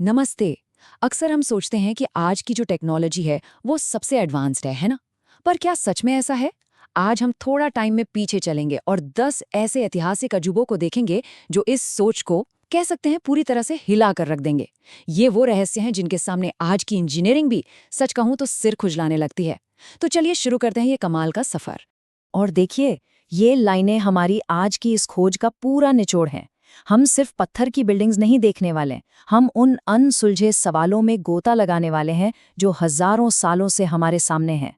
नमस्ते। अक्सर हम सोचते हैं कि आज की जो टेक्नोलॉजी है वो सबसे एडवांस्ड है ना? पर क्या सच में ऐसा है? आज हम थोड़ा टाइम में पीछे चलेंगे और 10 ऐसे ऐतिहासिक अजूबों को देखेंगे जो इस सोच को कह सकते हैं पूरी तरह से हिला कर रख देंगे। ये वो रहस्य हैं जिनके सामने आज की इंजीनियरिंग भी सच कहूं तो सिर खुजलाने लगती है। तो चलिए शुरू करते हैं ये कमाल का सफर। और देखिए, ये लाइनें हमारी आज की इस खोज का पूरा निचोड़ हैं। हम सिर्फ पत्थर की बिल्डिंग्स नहीं देखने वाले, हम उन अनसुलझे सवालों में गोता लगाने वाले हैं जो हजारों सालों से हमारे सामने हैं।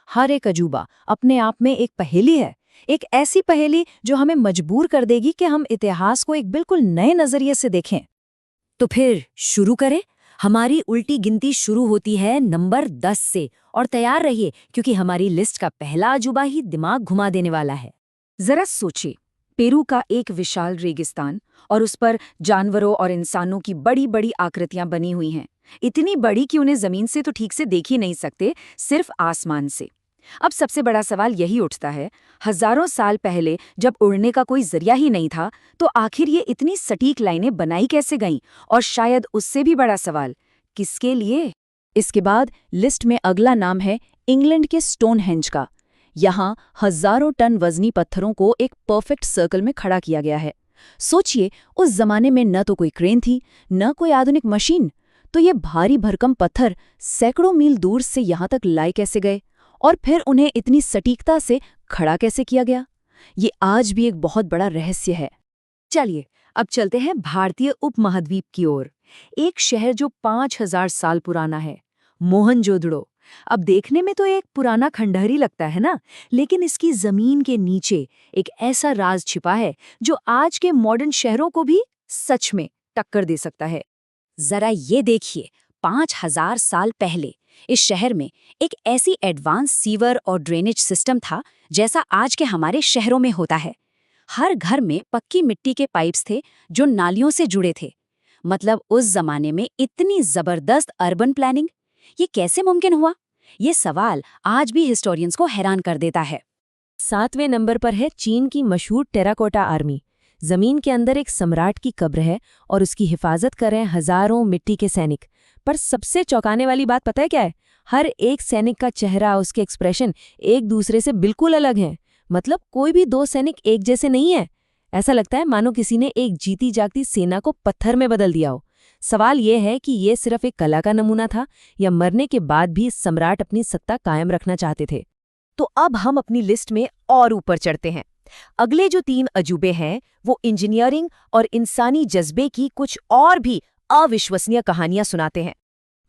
हर एक अजूबा अपने आप में एक पहेली है, एक ऐसी पहेली जो हमें मजबूर कर देगी कि हम इतिहास को एक बिल्कुल नए नजरिए से देखें। तो फिर शुरू करें। हमारी उल्टी गिनती शुरू होती है नंबर 10 से। और तैयार रहिए क्योंकि हमारी लिस्ट का पहला अजूबा ही दिमाग घुमा देने वाला है। जरा सोचिए, पेरू का एक विशाल रेगिस्तान और उस पर जानवरों और इंसानों की बड़ी बड़ी आकृतियां बनी हुई हैं। इतनी बड़ी कि उन्हें जमीन से तो ठीक से देख ही नहीं सकते, सिर्फ आसमान से। अब सबसे बड़ा सवाल यही उठता है, हजारों साल पहले जब उड़ने का कोई जरिया ही नहीं था, तो आखिर ये इतनी सटीक लाइनें बनाई कैसे गईं? और शायद उससे भी बड़ा सवाल, किसके लिए? इसके बाद लिस्ट में अगला नाम है इंग्लैंड के स्टोनहेंज का। यहाँ हजारों टन वजनी पत्थरों को एक परफेक्ट सर्कल में खड़ा किया गया है। सोचिए, उस जमाने में न तो कोई क्रेन थी, न कोई आधुनिक मशीन। तो ये भारी भरकम पत्थर सैकड़ों मील दूर से यहाँ तक लाए कैसे गए? और फिर उन्हें इतनी सटीकता से खड़ा कैसे किया गया? ये आज भी एक बहुत बड़ा रहस्य है। चलिए, अब चलते हैं भारतीय उपमहाद्वीप की ओर। एक शहर जो 5000 साल पुराना है, मोहनजोदड़ो। अब देखने में तो एक पुराना खंडहर ही लगता है ना, लेकिन इसकी जमीन के नीचे एक ऐसा राज छिपा है जो आज के मॉडर्न शहरों को भी सच में टक्कर दे सकता है। जरा ये देखिए, 5000 साल पहले इस शहर में एक ऐसी एडवांस सीवर और ड्रेनेज सिस्टम था जैसा आज के हमारे शहरों में होता है। हर घर में पक्की मिट्टी के पाइप्स थे जो नालियों से जुड़े थे। मतलब उस जमाने में इतनी जबरदस्त अर्बन प्लानिंग, ये कैसे मुमकिन हुआ? ये सवाल आज भी हिस्टोरियंस को हैरान कर देता है। 7वें नंबर पर है चीन की मशहूर टेराकोटा आर्मी। जमीन के अंदर एक सम्राट की कब्र है और उसकी हिफाजत कर रहे हैं हजारों मिट्टी के सैनिक। पर सबसे चौंकाने वाली बात पता है क्या है? हर एक सैनिक का चेहरा, उसके एक्सप्रेशन एक दूसरे से बिल्कुल अलग हैं। मतलब कोई भी दो सैनिक एक जैसे नहीं है। ऐसा लगता है मानो किसी ने एक जीती जागती सेना को पत्थर में बदल दिया हो। सवाल यह है कि ये सिर्फ एक कला का नमूना था या मरने के बाद भी सम्राट अपनी सत्ता कायम रखना चाहते थे। तो अब हम अपनी लिस्ट में और ऊपर चढ़ते हैं। अगले जो 3 अजूबे हैं वो इंजीनियरिंग और इंसानी जज्बे की कुछ और भी अविश्वसनीय कहानियां सुनाते हैं।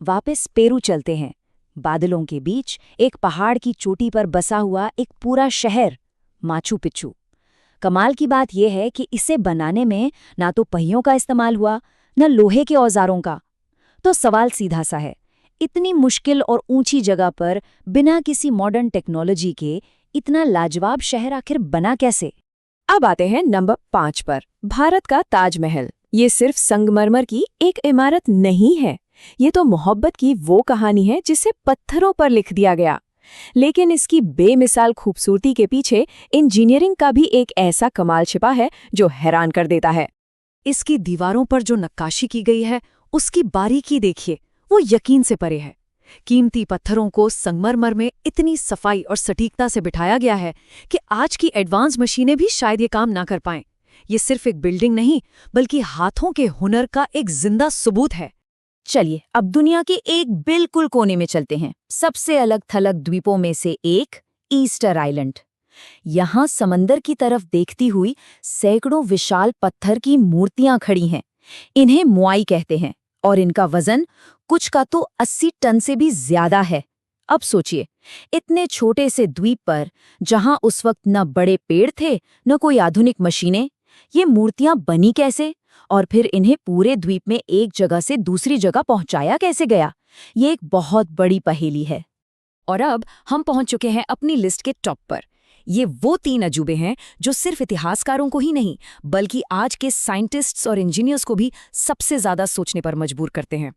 वापस पेरू चलते हैं। बादलों के बीच एक पहाड़ की चोटी पर बसा हुआ एक पूरा शहर, माचू पिच्चू। कमाल की बात यह है कि इसे बनाने में ना तो पहियों का इस्तेमाल हुआ, न लोहे के औजारों का। तो सवाल सीधा सा है, इतनी मुश्किल और ऊंची जगह पर बिना किसी मॉडर्न टेक्नोलॉजी के इतना लाजवाब शहर आखिर बना कैसे? अब आते हैं नंबर 5 पर, भारत का ताजमहल। ये सिर्फ संगमरमर की एक इमारत नहीं है, ये तो मोहब्बत की वो कहानी है जिसे पत्थरों पर लिख दिया गया। लेकिन इसकी बेमिसाल खूबसूरती के पीछे इंजीनियरिंग का भी एक ऐसा कमाल छिपा है जो हैरान कर देता है। इसकी दीवारों पर जो नक्काशी की गई है, उसकी बारीकी देखिए, वो यकीन से परे है। कीमती पत्थरों को संगमरमर में इतनी सफाई और सटीकता से बिठाया गया है कि आज की एडवांस मशीनें भी शायद ये काम ना कर पाएं। ये सिर्फ एक बिल्डिंग नहीं, बल्कि हाथों के हुनर का एक जिंदा सबूत है। चलिए अब दुनिया के एक बिल्कुल कोने में चलते हैं, सबसे अलग थलग द्वीपों में से एक, ईस्टर आइलैंड। यहाँ समंदर की तरफ देखती हुई सैकड़ों विशाल पत्थर की मूर्तियां खड़ी हैं। इन्हें मुआई कहते हैं और इनका वजन कुछ का तो 80 टन से भी ज्यादा है। अब सोचिए, इतने छोटे से द्वीप पर, जहां उस वक्त न बड़े पेड़ थे न कोई आधुनिक मशीनें, ये मूर्तियां बनी कैसे? और फिर इन्हें पूरे द्वीप में एक जगह से दूसरी जगह पहुंचाया कैसे गया? ये एक बहुत बड़ी पहेली है। और अब हम पहुंच चुके हैं अपनी लिस्ट के टॉप पर। ये वो 3 अजूबे हैं जो सिर्फ इतिहासकारों को ही नहीं, बल्कि आज के साइंटिस्ट्स और इंजीनियर्स को भी सबसे ज्यादा सोचने पर मजबूर करते हैं।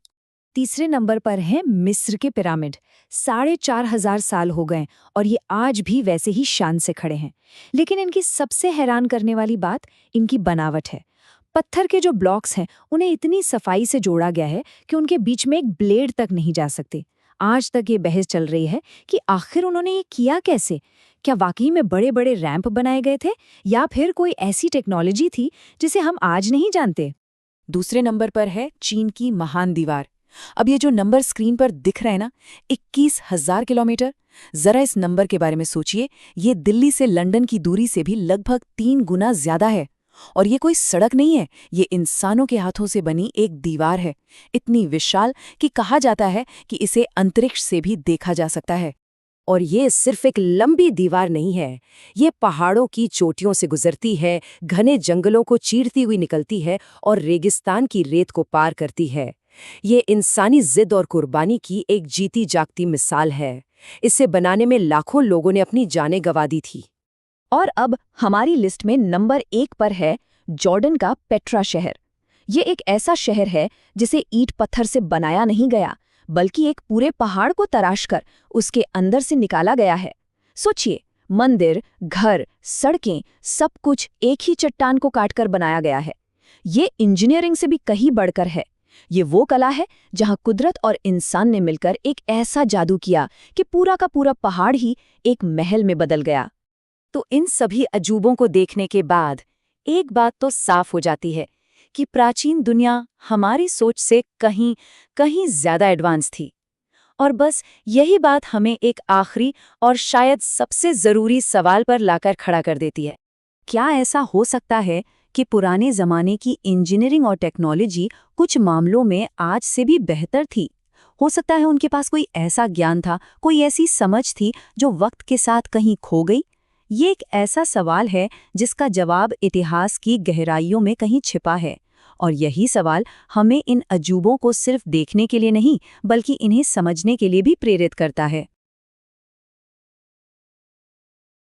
तीसरे नंबर पर है मिस्र के पिरामिड। 4500 साल हो गए और ये आज भी वैसे ही शान से खड़े हैं। लेकिन इनकी सबसे हैरान करने वाली बात इनकी बनावट है। पत्थर के जो ब्लॉक्स हैं उन्हें इतनी सफाई से जोड़ा गया है कि उनके बीच में एक ब्लेड तक नहीं जा सकते। आज तक ये बहस चल रही है कि आखिर उन्होंने ये किया कैसे। क्या वाकई में बड़े बड़े रैंप बनाए गए थे या फिर कोई ऐसी टेक्नोलॉजी थी जिसे हम आज नहीं जानते। दूसरे नंबर पर है चीन की महान दीवार। अब ये जो नंबर स्क्रीन पर दिख रहा है ना, 21,000 किलोमीटर। जरा इस नंबर के बारे में सोचिए। ये दिल्ली से लंदन की दूरी से भी लगभग 3 गुना ज्यादा है। और ये कोई सड़क नहीं है, ये इंसानों के हाथों से बनी एक दीवार है, इतनी विशाल कि कहा जाता है कि इसे अंतरिक्ष से भी देखा जा सकता है। और ये सिर्फ एक लंबी दीवार नहीं है, ये पहाड़ों की चोटियों से गुजरती है, घने जंगलों को चीरती हुई निकलती है और रेगिस्तान की रेत को पार करती है। ये इंसानी जिद और कुर्बानी की एक जीती जागती मिसाल है। इसे बनाने में लाखों लोगों ने अपनी जानें गंवा दी थी। और अब हमारी लिस्ट में नंबर 1 पर है जॉर्डन का पेट्रा शहर। ये एक ऐसा शहर है जिसे ईंट पत्थर से बनाया नहीं गया, बल्कि एक पूरे पहाड़ को तराशकर उसके अंदर से निकाला गया है। सोचिए, मंदिर, घर, सड़कें, सब कुछ एक ही चट्टान को काटकर बनाया गया है। ये इंजीनियरिंग से भी कहीं बढ़कर है। ये वो कला है जहां कुदरत और इंसान ने मिलकर एक ऐसा जादू किया कि पूरा का पूरा पहाड़ ही एक महल में बदल गया। तो इन सभी अजूबों को देखने के बाद एक बात तो साफ हो जाती है कि प्राचीन दुनिया हमारी सोच से कहीं ज्यादा एडवांस थी। और बस यही बात हमें एक आखिरी और शायद सबसे जरूरी सवाल पर लाकर खड़ा कर देती है। क्या ऐसा हो सकता है कि पुराने जमाने की इंजीनियरिंग और टेक्नोलॉजी कुछ मामलों में आज से भी बेहतर थी? हो सकता है उनके पास कोई ऐसा ज्ञान था, कोई ऐसी समझ थी जो वक्त के साथ कहीं खो गई। ये एक ऐसा सवाल है जिसका जवाब इतिहास की गहराइयों में कहीं छिपा है। और यही सवाल हमें इन अजूबों को सिर्फ देखने के लिए नहीं, बल्कि इन्हें समझने के लिए भी प्रेरित करता है।